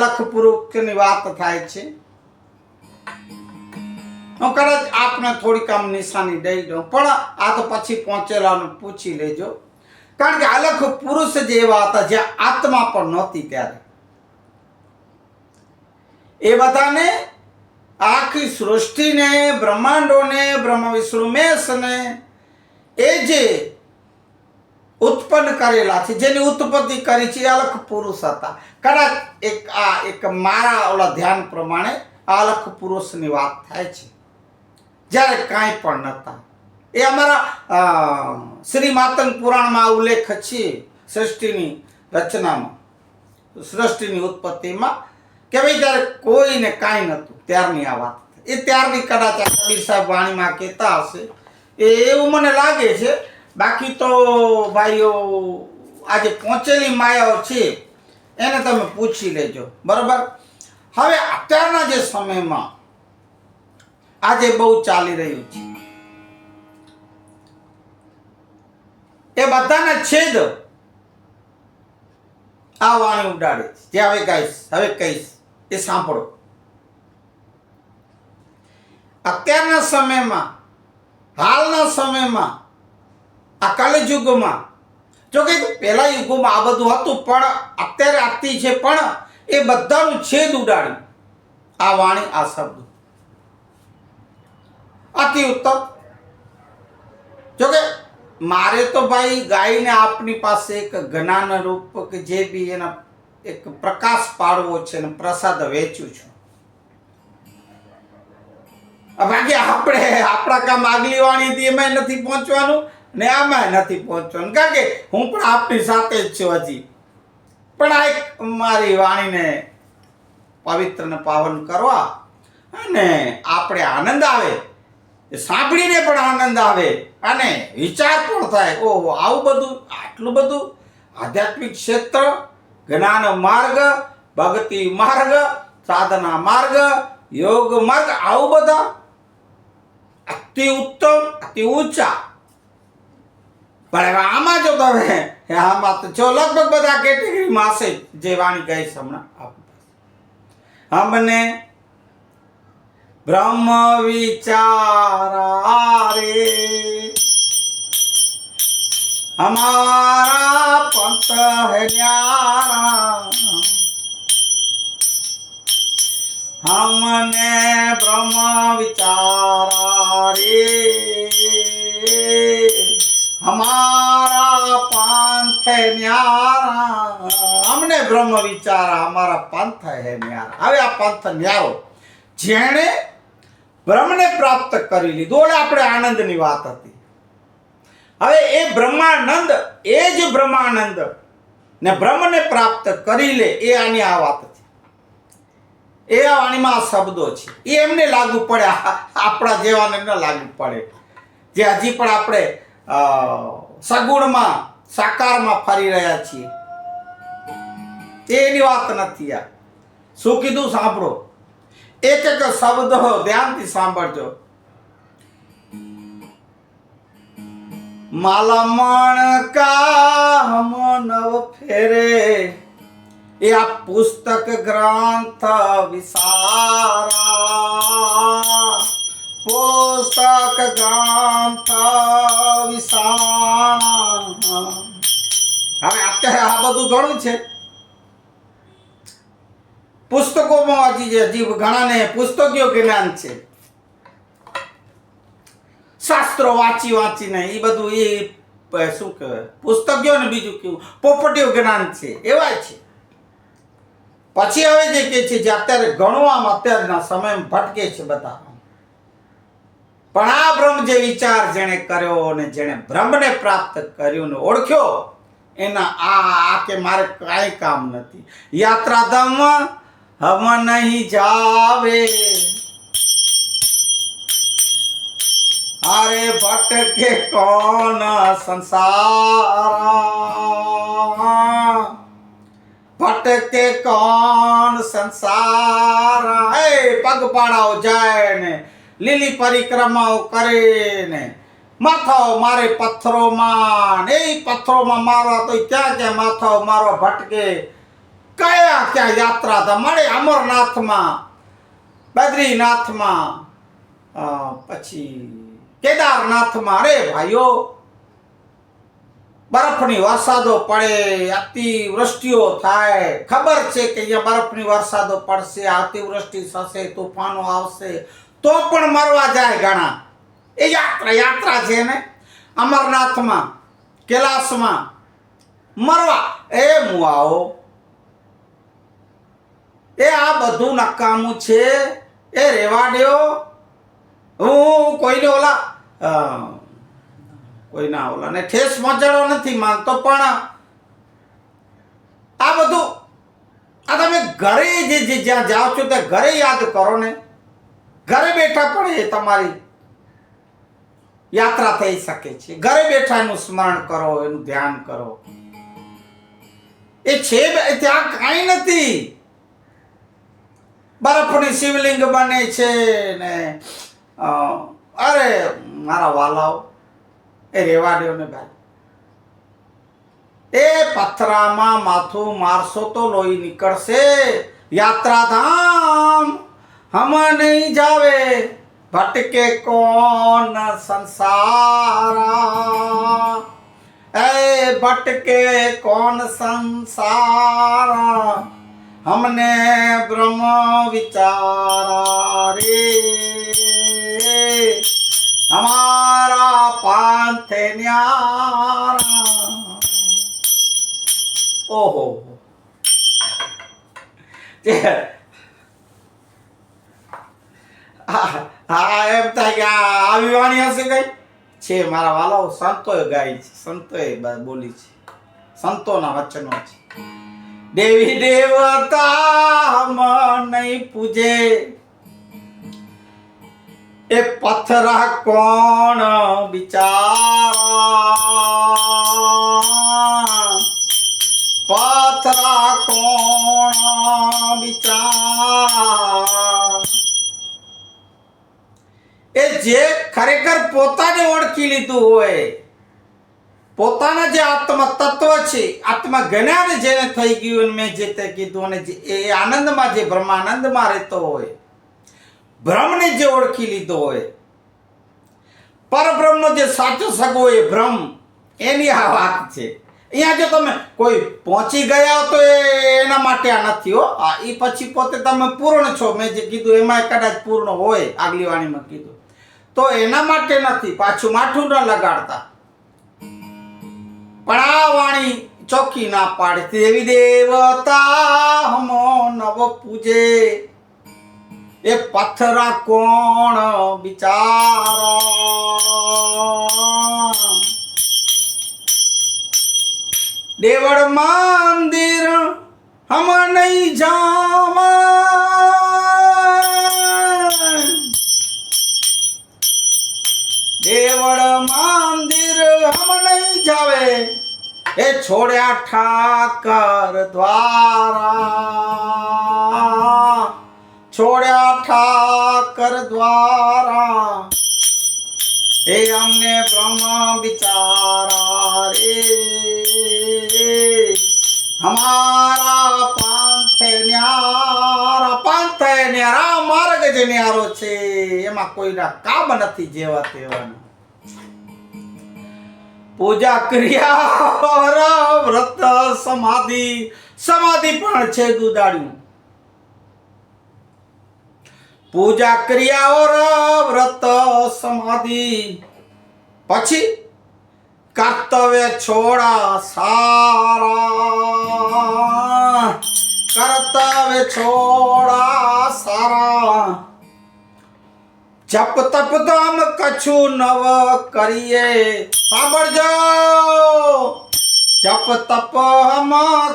અલખ પુરુષની વાત થાય છે. હું કદાચ આપને થોડીક આમ નિશાની દઈ દઉં, પણ આ તો પછી પહોંચેલાને પૂછી લેજો. કારણ કે અલખ પુરુષ જે એવા હતા જ્યાં આત્મા પણ નહોતી ત્યારે એ બધાને આખી સૃષ્ટિને, બ્રહ્માંડોને, બ્રહ્મ વિષ્ણુ મહેશને એ જે ઉત્પન્ન કરેલા છે, જેની ઉત્પત્તિ કરી છે, અલખ પુરુષ હતા. કદાચ એક મારા ઓલા ધ્યાન પ્રમાણે અલખ પુરુષની વાત થાય છે જ્યારે કાંઈ પણ નહોતા. એ અમારા શ્રી માતંગ પુરાણમાં ઉલ્લેખ છે સૃષ્ટિની રચનામાં, સૃષ્ટિની ઉત્પત્તિમાં, કે ભાઈ ત્યારે કોઈને કાંઈ નહોતું ત્યારની આ વાત. એ ત્યારની કદાચ કબીર સાહેબ વાણીમાં કહેતા હશે, એવું મને લાગે છે. બાકી તો ભાઈઓ આજે પહોંચેલી માયાઓ છે એને તમે પૂછી લેજો, બરાબર. હવે અત્યારના જે સમયમાં આજે બહુ ચાલી રહ્યું છે એ બધાના છેદ આ વાણી ઉડાડે છે. જે હવે કહીશ એ સાંભળો. અત્યારના સમયમાં, હાલના સમયમાં, આ કલયુગમાં, જો કે પહેલા યુગોમાં આ બધું હતું પણ અત્યારે આતી છે, પણ એ બધાનું છેદ ઉડાડ્યું આ વાણી, આ શબ્દ. અતિ ઉત્તમ. જો કે મારે તો ભાઈ ગાયને આપની પાસે એક જ્ઞાન રૂપ કે જે બી એના એક પ્રકાશ પાડવો છે ને પ્રસાદ વેચું છું. બાકી આપણા કામ આગલી વાણીથી એમાં નથી પહોંચવાનું ને આમાં નથી પહોંચવાનું, કારણ કે હું પણ આપની સાથે જ છું હજી. પણ આ એક મારી વાણીને પવિત્ર ને પાવન કરવા અને આપણે આનંદ આવે, સાંભળીને પણ આનંદ આવે અને વિચાર પણ થાય, ઓહો આવું બધું, આટલું બધું આધ્યાત્મિક ક્ષેત્ર, જ્ઞાન માર્ગ, ભક્તિ માર્ગ, સાધના માર્ગ, યોગ માર્ગ, આવું બધા અતિ ઉત્તમ, અતિ ઊંચા. પણ હવે આમાં જો તમે આમાં તો જો લગભગ બધા કેટેગરીમાં હશે જે વાણી કહીશ હમણાં. અમને બ્રહ્મ વિચારા રે हमारा पंथ है न्यारा, हमने ब्रह्म विचारा रे हमारा पंथ है न्यारा, हमने ब्रह्म विचारा हमारा पंथ है न्यारा. હવે આ પંથ ન્યારો જેણે બ્રહ્મને પ્રાપ્ત કરી લીધું. આપણે આનંદની વાત હતી. હવે એ બ્રહ્માનંદ, એ જ બ્રહ્માનંદ ને બ્રહ્મને પ્રાપ્ત કરી લે, એ આની આ વાત છે. એ આ વાણીમાં શબ્દો છે, એ એમને લાગુ પડે, આપણા જેવાને ન લાગુ પડે જે હજી પણ આપણે સગુણમાં, સાકારમાં ફરી રહ્યા છીએ. એની વાત નથી. આ શું કીધું સાંભળો, એક એક શબ્દ ધ્યાનથી સાંભળજો. માલામણ કા હમ નવ ફેરે, એ આ પુસ્તક ગ્રંથ વિસારા, પુસ્તક ગ્રંથ વિસારા. હવે અત્યારે આ બધું ઘણું છે, પુસ્તકોમાં હજી ઘણાને પુસ્તકીય જ્ઞાન છે, શાસ્ત્રો વાંચીને એ બધું, એ શું કહેવાય પુસ્તકીય ને બીજું કેવું પોપટીય જ્ઞાન છે, એવા છે. પછી હવે જે કે છે જે અત્યારે ઘણું આમ અત્યારના સમયમાં ભટકે છે બધા. પણ આ બ્રહ્મ જે વિચાર જેણે કર્યો ને જેણે બ્રહ્મને પ્રાપ્ત કર્યું ને ઓળખ્યો, એના આ કે મારે કાંઈ કામ નથી. યાત્રાધામ હમ નહીં જાવે, अरे भटके कौन संसार, भटके कौन संसार. પગપાળાઓ જાય ને લીલી પરિક્રમાઓ કરે ને માથાઓ મારે પથ્થરોમાં, એ પથ્થરોમાં મારવા તો ક્યાં ક્યાં માથાઓ મારવા ભટકે. કયા ક્યાં યાત્રા હતા મળે? અમરનાથમાં, બદ્રીનાથમાં, પછી કેદારનાથમાં. અરે ભાઈઓ, બરફની વરસાદો પડે, અતિવૃષ્ટિઓ થાય. ખબર છે કે અહીંયા બરફની વરસાદો પડશે, અતિવૃષ્ટિ થશે, તોફાનો આવશે, તો પણ મરવા જાય ઘણા. એ યાત્રા છે ને. અમરનાથમાં, કૈલાસમાં મરવા. એ મુઆઓ, એ આ બધું નકામું છે. એ રેવા દ્યો. હું કોઈના ઓલાને ઠેસ પહોંચાડવા નથી માંગતો, પણ આ બધું આ તમે ઘરે જ્યાં જાઓ છો ત્યાં ઘરે યાદ કરો ને. ઘરે બેઠા પણ એ તમારી યાત્રા થઈ શકે છે. ઘરે બેઠા એનું સ્મરણ કરો, એનું ધ્યાન કરો. એ છે ત્યાં કાંઈ નથી. બરફની શિવલિંગ બને છે ને. અરે મારા વાલાઓ, એ રેવા દ્યો ને ભાઈ. એ પથરામાં માથું મારશો તો લોહી નીકળશે. યાત્રાધામ હમ નહીં જાવે, ભટકે કોણ સંસારા. એ ભટકે કોણ સંસારા, हमने ब्रह्म विचारा रे. हमारा पंथ न्यारा. ओहो, હા એમ થાય કે આવી વાણી હશે કઈ છે. મારા વાલાઓ, સંતોએ ગાઈ છે, સંતોએ બોલી છે, સંતોના વચનો છે. દેવી દેવતા હમ નહીં પૂજે, એ પથરા કોણ બિચારા. પથરા કોણ બિચારા. એ જે ખરેખર પોતાને ઓળખી લીધું હોય, પોતાના જે આત્મ તત્વ છે, આત્મ જ્ઞાન જેને થઈ ગયું, મેં જે તે કીધું, અને એ આનંદમાં, જે બ્રહ્માનંદમાં રહેતો હોય, બ્રહ્મને જે ઓળખી લીધો હોય, પરબ્રહ્મનો જે સાચો સગો એ બ્રહ્મ, એની આ વાત છે. અહીંયા જો તમે કોઈ પહોંચી ગયા હો તો એના માટે આ નથી હો. એ પછી પોતે તમે પૂર્ણ છો, મેં જે કીધું એમાં કદાચ પૂર્ણ હોય, આગલી વાણીમાં કીધું, તો એના માટે નથી. પાછું માઠું ન લગાડતા. પણ આ વાણી ચોખ્ખી ના પાડે. દેવી દેવતા હમો નવ પૂજે, એ પથરા કોણ બિચારા. દેવળ મંદિર હમ નહીં જાવા, દેવળ મંદિર હમ નહીં જાવે, એ છોડ્યા ઠાકર દ્વારા. છોડ્યા ઠાકર દ્વારા, એ અમને બ્રહ્મ વિચારા રે. हमारा पंथ न्यारा. पंथ न्यारा, मार्ग જે ન્યારો છે, એમાં કોઈના કામ નથી જેવા તેવાનું. પૂજા ક્રિયા વ્રત સમાધિ, સમાધિ પણ છે દુદાડ્યું. પૂજા ક્રિયા વ્રત સમાધિ, પછી કર્તવ્ય છોડા સારા. કર્તવ્ય છોડા સારા. જપ તપ ધામ કછું નવ કરીએ. સાંભળજો, જપ તપ હમ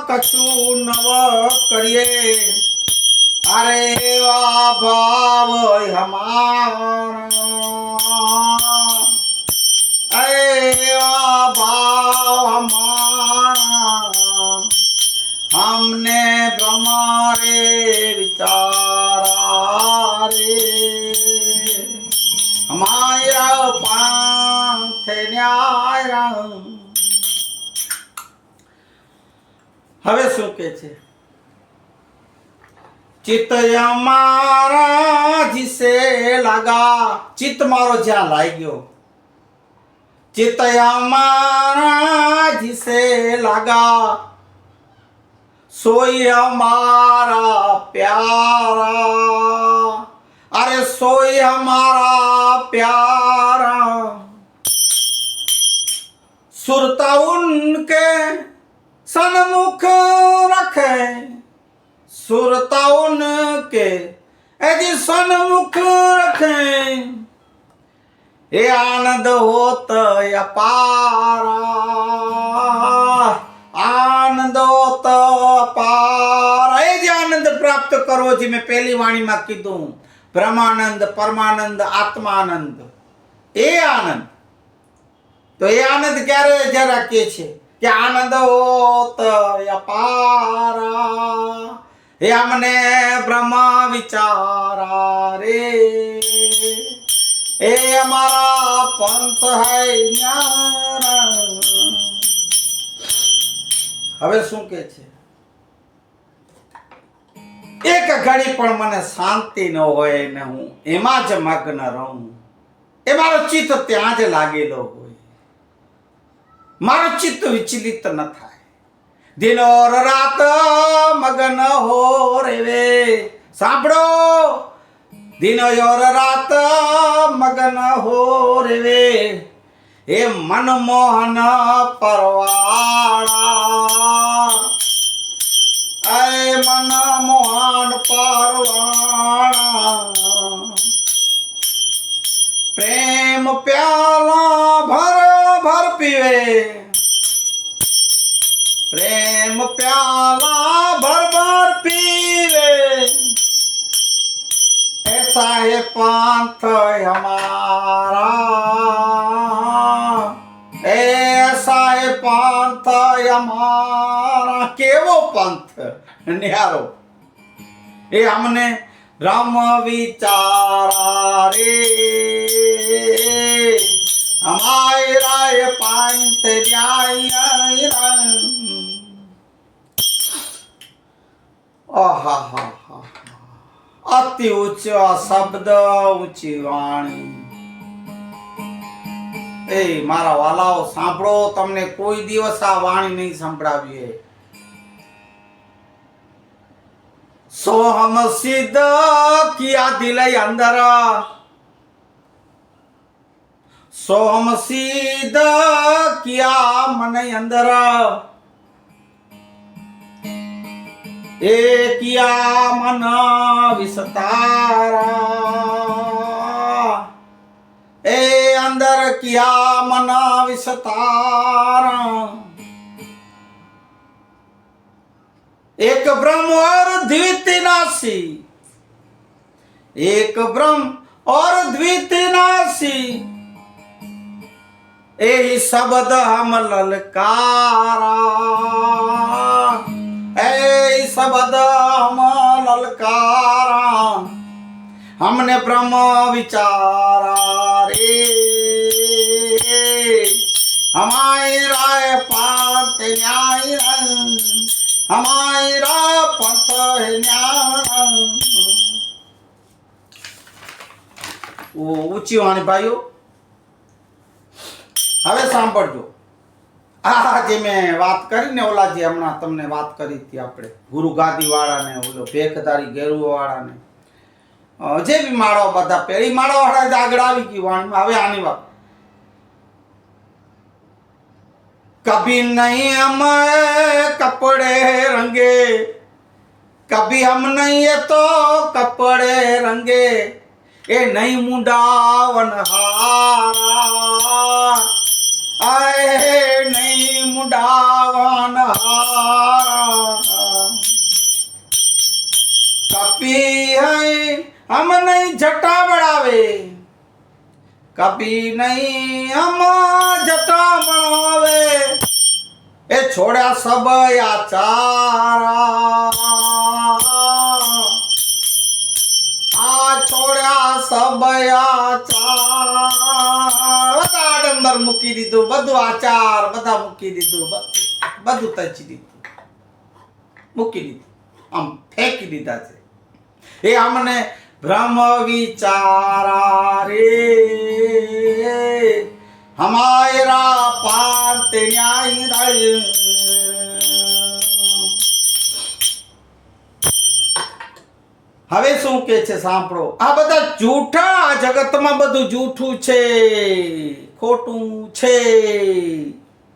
કછું નવ કરીએ. અરે એવા ભાવ હમારા, એવા ભાવ હમારા, हमने ब्रह्मारे विचारा रे. हमारा पंथ न्यारा. હવે શું કે છે? चित हमारा जिसे लगा, चित मारो ज्યાં લાગ્યો, चित हमारा जिसे लगा, सोई हमारा प्यारा, अरे सोई हमारा प्यारा। सुरता उनके सन्मुख रखे, सुरता उनके यदि सन्मुख रखे, ये आनंद होत अपारा, आनंद होत अपारा। ये जे आनंद प्राप्त करो जी मैं पहली वाणी में कीधुं, ब्रह्मानंद, परमानंद, आत्मानंद, ये आनंद। तो ये आनंद क्यारे जरा के छे कि आनंद होत अपारा, हे हमने ब्रह्म विचारा रे, ए हमारा पंथ है न्यारा। હવે શું કે છે? એક ઘડી પણ મને શાંતિ ન હોય ને હું એમાં જ મગ્ન રહું, એ મારો ચિત્ત ત્યાં જ લાગેલો હોય, મારો ચિત્ત વિચલિત ન થાય। દિન ઓર રાત મગન હો રેવે, સાંભળો, દિન ઓર રાત મગન હો રેવે, એ મનમોહન પરવાળા, એ મનમોહન પરવાળા। પ્રેમ પ્યાલા ભર ભર પીવે, प्रेम प्याला भर भर पीवे, ऐसा है पंथ हमारा, ऐसा है पंथ हमारा। केवो पंथ न्यारो, ये हमने राम विचारा रे, हमारा ये पंथ न्याय। आहा, अति ऊंचा शब्द, ऊंची वाणी। ए मारा वालाओ सांभळो, तमने कोई दिवस आ वाणी नहीं संभळावी है। सोहम सिद्ध किया दिल अंदर, सोहम सिद्ध किया मन अंदर, ए किया मन विस्तारा, ए अंदर किया मन विस्तारा। एक ब्रह्म और द्वितीय नासी, एक ब्रह्म और द्वितीय नासी, यही शब्द हम ललकारा, ऐ शब्द हम ललकारा। हमने ब्रह्म विचारा रे, हमारा पंथ न्याय, हमारा पंथ न्याय। वो ऊंची वाणी भाईओ, હવે સાંભળજો। આ જે મેં વાત કરી ને, ઓલા જે હમણાં તમને વાત કરી હતી આપણે ગુરુ ગાદી વાળાને, ઓલો ભેખધારી ગેરુ વાળાને, જે બી માળો બધા પેલી માળો વાળા આગળ આવી ગઈ વાણીમાં। હવે આની વાત, કભી નહીં હમ કપડે રંગે, કભી હમ નહીં એ તો કપડે રંગે, એ નહીં મુંડાવન હારા, आए नहीं मुंडावन हारा। कभी है हम नहीं जटा बढ़ावे, कभी नहीं हम जटा बढ़ावे, ए छोड़ा सब आचारा, आ छोड़ा सब आचार। આડંબર મૂકી દીધું, બધું આચાર બધા મૂકી દીધું, બધું તચી દીધું, મૂકી દીધું, આમ ફેંકી દીધા છે। એ અમને ભ્રમ વિચારા રે હમારા પાંત ન્યાય રાય. હવે શું કે છે સાંભળો. આ બધા જૂઠા, આ જગતમાં બધું જૂઠું છે, ખોટું છે.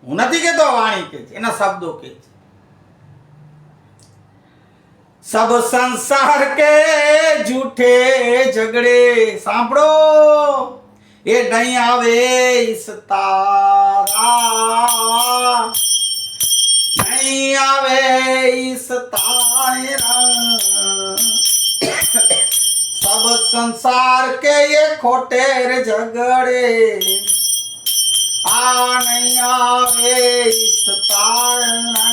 હું નથી કહેતો, વાણી કે છે, એના શબ્દો કે છે. સબ સંસાર કે જૂઠે ઝગડે, સાંભળો, એ નહીં આવે ઈસ તારા, નહીં આવે ઈસ તારા. सब संसार के ये खोटे रे झगड़े, आ नहीं आवे इस तारा,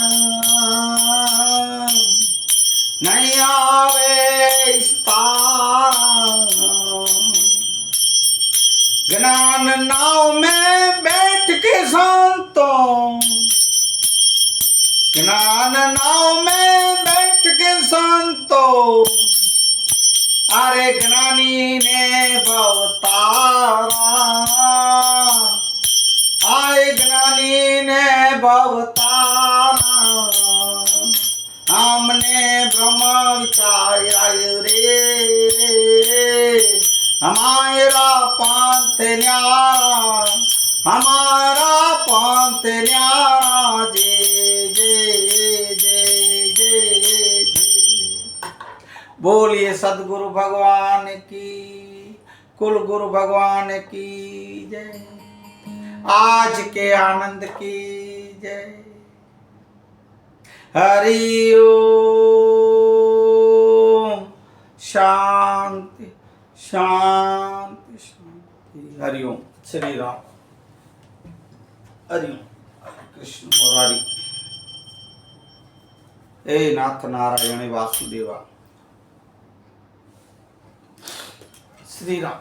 नहीं आवे इस तारा. ज्ञान नाव में बैठ के संतों, ज्ञान नाव में बैठ के संतों, अरे ज्ञानी ने भवतारा, आए ज्ञानी ने भवतारा. हमने ब्रह्म विचार रे हमारा पंथ न्यारा, हमारा पंथ न्यारा. जय जय जय जय जय. बोलिए सदगुरु भगवान की, कुल गुरु भगवान की जय. आज के आनंद की जय. हरि ओम. शांति शांति शांति. हरि ओम. श्री राम. हरि ओम. कृष्ण मुरारी. हे नाथ नारायण वासुदेवा. श्री राम.